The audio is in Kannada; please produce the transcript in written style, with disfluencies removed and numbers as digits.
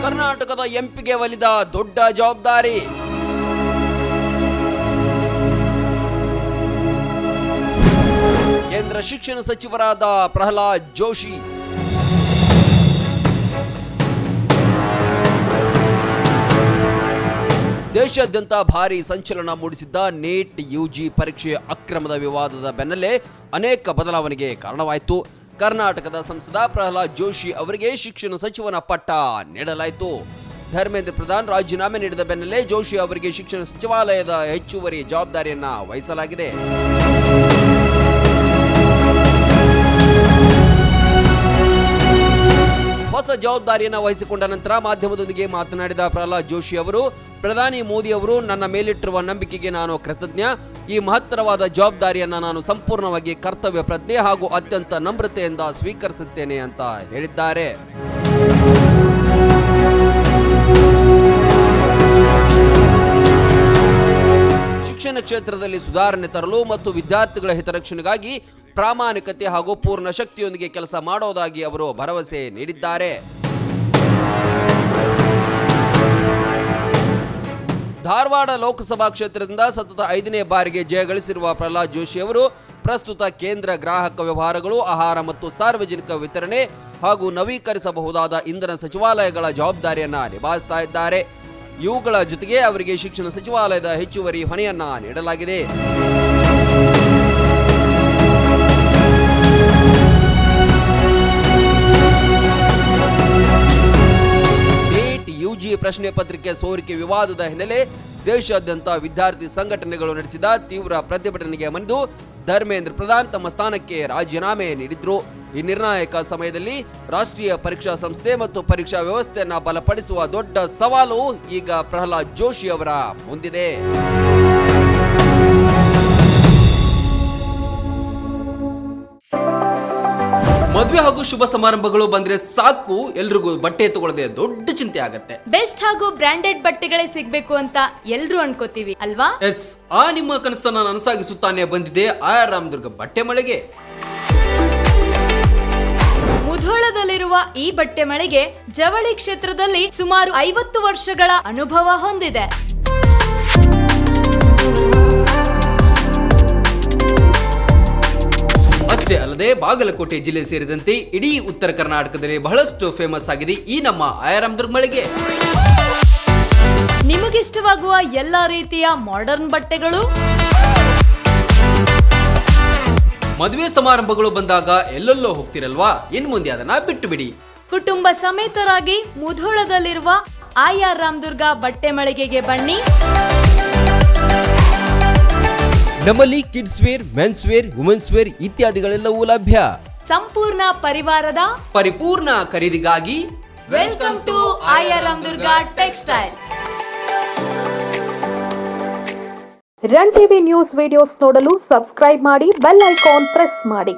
ಕರ್ನಾಟಕದ ಎಂಪಿಗೆ ಒಲಿದ ದೊಡ್ಡ ಜವಾಬ್ದಾರಿ. ಕೇಂದ್ರ ಶಿಕ್ಷಣ ಸಚಿವರಾದ ಪ್ರಹ್ಲಾದ್ ಜೋಶಿ. ದೇಶಾದ್ಯಂತ ಭಾರಿ ಸಂಚಲನ ಮೂಡಿಸಿದ್ದ ನೀಟ್ ಯುಜಿ ಪರೀಕ್ಷೆ ಅಕ್ರಮದ ವಿವಾದದ ಬೆನ್ನಲ್ಲೇ ಅನೇಕ ಬದಲಾವಣೆಗೆ ಕಾರಣವಾಯಿತು. ಕರ್ನಾಟಕದ ಸಂಸದ ಪ್ರಹ್ಲಾದ್ ಜೋಶಿ ಅವರಿಗೆ ಶಿಕ್ಷಣ ಸಚಿವನ ಪಟ್ಟ ನೀಡಲಾಯಿತು. ಧರ್ಮೇಂದ್ರ ಪ್ರಧಾನ್ ರಾಜೀನಾಮೆ ನೀಡಿದ ಬೆನ್ನಲ್ಲೇ ಜೋಶಿ ಅವರಿಗೆ ಶಿಕ್ಷಣ ಸಚಿವಾಲಯದ ಹೆಚ್ಚುವರಿ ಜವಾಬ್ದಾರಿಯನ್ನ ವಹಿಸಲಾಗಿದೆ. ಹೊಸ ಜವಾಬ್ದಾರಿಯನ್ನು ವಹಿಸಿಕೊಂಡ ನಂತರ ಮಾಧ್ಯಮದೊಂದಿಗೆ ಮಾತನಾಡಿದ ಪ್ರಹ್ಲಾದ್ ಜೋಶಿ ಅವರು, ಪ್ರಧಾನಿ ಮೋದಿ ಅವರು ನನ್ನ ಮೇಲಿಟ್ಟಿರುವ ನಂಬಿಕೆಗೆ ನಾನು ಕೃತಜ್ಞ. ಈ ಮಹತ್ತರವಾದ ಜವಾಬ್ದಾರಿಯನ್ನು ನಾನು ಸಂಪೂರ್ಣವಾಗಿ ಕರ್ತವ್ಯ ಪ್ರಜ್ಞೆ ಹಾಗೂ ಅತ್ಯಂತ ನಮ್ರತೆಯಿಂದ ಸ್ವೀಕರಿಸುತ್ತೇನೆ ಅಂತ ಹೇಳಿದ್ದಾರೆ. ಶಿಕ್ಷಣ ಕ್ಷೇತ್ರದಲ್ಲಿ ಸುಧಾರಣೆ ತರಲು ಮತ್ತು ವಿದ್ಯಾರ್ಥಿಗಳ ಹಿತರಕ್ಷಣೆಗಾಗಿ ಪ್ರಾಮಾಣಿಕತೆ ಹಾಗೂ ಪೂರ್ಣ ಶಕ್ತಿಯೊಂದಿಗೆ ಕೆಲಸ ಮಾಡುವುದಾಗಿ ಅವರು ಭರವಸೆ ನೀಡಿದ್ದಾರೆ. ಧಾರವಾಡ ಲೋಕಸಭಾ ಕ್ಷೇತ್ರದಿಂದ ಸತತ 5ನೇ ಬಾರಿಗೆ ಜಯಗಳಿಸಿರುವ ಪ್ರಹ್ಲಾದ್ ಜೋಶಿ ಅವರು ಪ್ರಸ್ತುತ ಕೇಂದ್ರ ಗ್ರಾಹಕ ವ್ಯವಹಾರಗಳು, ಆಹಾರ ಮತ್ತು ಸಾರ್ವಜನಿಕ ವಿತರಣೆ ಹಾಗೂ ನವೀಕರಿಸಬಹುದಾದ ಇಂಧನ ಸಚಿವಾಲಯಗಳ ಜವಾಬ್ದಾರಿಯನ್ನ ನಿಭಾಯಿಸ್ತಾ ಇದ್ದಾರೆ. ಇವುಗಳ ಜೊತೆಗೆ ಅವರಿಗೆ ಶಿಕ್ಷಣ ಸಚಿವಾಲಯದ ಹೆಚ್ಚುವರಿ ಹೊಣೆಯನ್ನ ನೀಡಲಾಗಿದೆ. ಯುಜಿ ಪ್ರಶ್ನೆ ಪತ್ರಿಕೆ ಸೋರಿಕೆ ವಿವಾದದ ಹಿನ್ನೆಲೆ ದೇಶಾದ್ಯಂತ ವಿದ್ಯಾರ್ಥಿ ಸಂಘಟನೆಗಳು ನಡೆಸಿದ ತೀವ್ರ ಪ್ರತಿಭಟನೆಗೆ ಮಣಿದು ಧರ್ಮೇಂದ್ರ ಪ್ರಧಾನ್ ತಮ್ಮ ಸ್ಥಾನಕ್ಕೆ ರಾಜೀನಾಮೆ ನೀಡಿದ್ರು. ಈ ನಿರ್ಣಾಯಕ ಸಮಯದಲ್ಲಿ ರಾಷ್ಟ್ರೀಯ ಪರೀಕ್ಷಾ ಸಂಸ್ಥೆ ಮತ್ತು ಪರೀಕ್ಷಾ ವ್ಯವಸ್ಥೆಯನ್ನ ಬಲಪಡಿಸುವ ದೊಡ್ಡ ಸವಾಲು ಈಗ ಪ್ರಹ್ಲಾದ್ ಜೋಶಿ ಅವರ ಮುಂದಿದೆ. ಮದುವೆ ಹಾಗೂ ಶುಭ ಸಮಾರಂಭಗಳು ಬಂದ್ರೆ ಸಾಕು, ಎಲ್ರಿಗೂ ಬಟ್ಟೆ ತಗೊಳ್ಳದೆ ದೊಡ್ಡ ಚಿಂತೆ ಆಗತ್ತೆ. ಬೆಸ್ಟ್ ಹಾಗೂ ಬ್ರಾಂಡೆಡ್ ಬಟ್ಟೆಗಳೇ ಸಿಗ್ಬೇಕು ಅಂತ ಎಲ್ರು ಅನ್ಕೋತೀವಿ ಅಲ್ವಾ? ಎಸ್, ಆ ನಿಮ್ಮ ಕನಸನ್ನ ನನಸಾಗಿಸುತ್ತಾನೆ ಬಂದಿದೆ ರಾಮದುರ್ಗ ಬಟ್ಟೆ ಮಳೆಗೆ. ಮುಧೋಳದಲ್ಲಿರುವ ಈ ಬಟ್ಟೆ ಮಳಿಗೆ ಜವಳಿ ಕ್ಷೇತ್ರದಲ್ಲಿ ಸುಮಾರು 50 ವರ್ಷಗಳ ಅನುಭವ ಹೊಂದಿದೆ. ಅಷ್ಟೇ ಅಲ್ಲದೆ ಬಾಗಲಕೋಟೆ ಜಿಲ್ಲೆ ಸೇರಿದಂತೆ ಇಡೀ ಉತ್ತರ ಕರ್ನಾಟಕದಲ್ಲಿ ಬಹಳಷ್ಟು ಫೇಮಸ್ ಆಗಿದೆ ಈ ನಮ್ಮ ರಾಮದುರ್ಗ ಮಳಿಗೆ. ನಿಮಗಿಷ್ಟವಾಗುವ ಎಲ್ಲಾ ರೀತಿಯ ಮಾಡರ್ನ್ ಬಟ್ಟೆಗಳು, ಮದುವೆ ಸಮಾರಂಭಗಳು ಬಂದಾಗ ಎಲ್ಲೆಲ್ಲೋ ಹೋಗ್ತಿರಲ್ವಾ, ಇನ್ ಮುಂದೆ ಅದನ್ನ ಬಿಟ್ಟು ಬಿಡಿ. ಕುಟುಂಬ ಸಮೇತರಾಗಿ ಮುಧೋಳದಲ್ಲಿರುವ ರಾಮದುರ್ಗ ಬಟ್ಟೆ ಮಳಿಗೆಗೆ ಬನ್ನಿ. ನಮ್ಮಲ್ಲಿ kids wear, men's wear, women's wear ಇತ್ಯಾದಿಗಳೆಲ್ಲವೂ ಲಭ್ಯ. ಸಂಪೂರ್ಣ ಪರಿವಾರದ ಪರಿಪೂರ್ಣ ಖರೀದಿಗಾಗಿ welcome to Ramdurg textile. Run TV news videos ನೋಡಲು ಸಬ್ಸ್ಕ್ರೈಬ್ ಮಾಡಿ, ಬೆಲ್ ಐಕಾನ್ ಪ್ರೆಸ್ ಮಾಡಿ.